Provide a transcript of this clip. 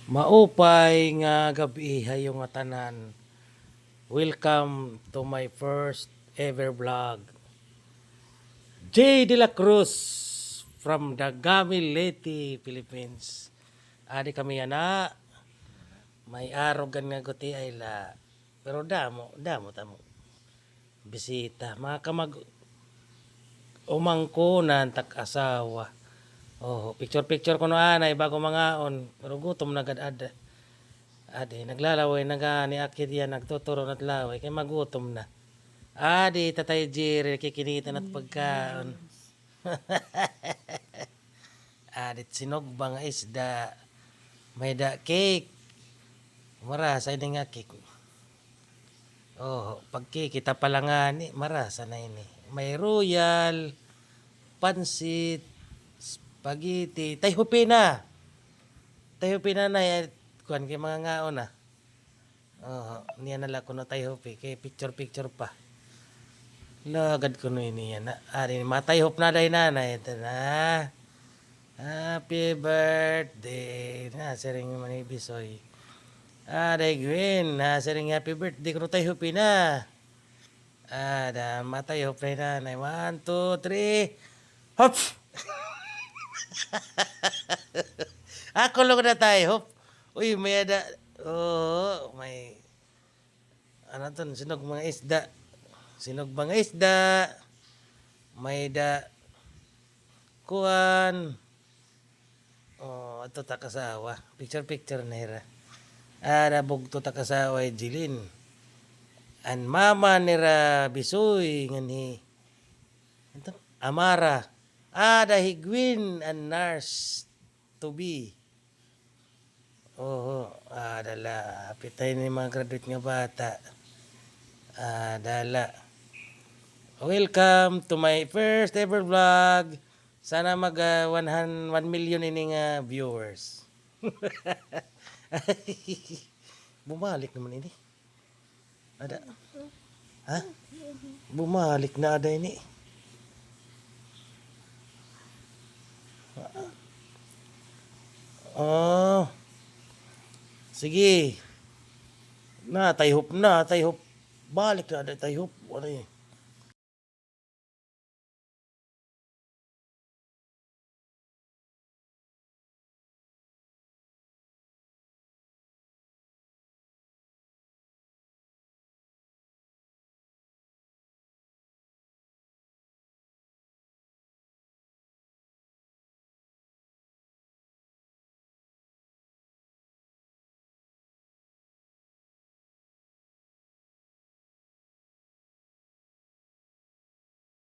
Maupay nga gabi hayong nga tanan. Welcome to my first ever vlog. J. De La Cruz from Dagami, Leyte, Philippines. Adi kami ana. May arogan nga guti ay la. Pero damo tamo. Bisita. Mga kamag umangkunan tak asawa. Oh, picture ko no anay bago mangaon. Pero gutom na gad-ada. Adi, naglalaway na ni akit yan, nagtuturo na't laway, kaya magutom na. Adi, tatay Jerry, kikinita na't pagkaon. Adi, sinog nga isda. May da cake. Marasa ini nga cake. Oh, pag cake, kita pala nga ni, marasa na ini. May royal, pansit, spaghetti, tayhupina. Tayhupina na yan. Kuan kay mga ngaon na. Oh, niya nala ko na tayo kay picture pa. Lagad ko no ini yan. Ari matay hop na day nanay ito na. Happy birthday. Na sering man ibisoy. Day Gwen, na sering happy birthday ko tayo pina. Da matay hop na nanay. 1 2 3. Hop. Ako lang na tayo hop. Uy, may ada. Oh, may ano to, sinog mga isda. Sinog mga isda. May da kuan. Oh, ato ta kasawa. Picture na hira. Ada bugto ta kasawa Jilin. An mama nira Bisoy ngani. Ito, Amara. Ada Higwin and nurse to be. Oo, dala. Pitay ni mga graduate nga bata. Dala. Welcome to my first ever vlog. Sana mag 1 million ini nga viewers. Bumalik naman ini. Ada. Ha? Bumalik na ada ini. Oh. Sige. Na, tayhop. Balik na, tayhop. Ano yun?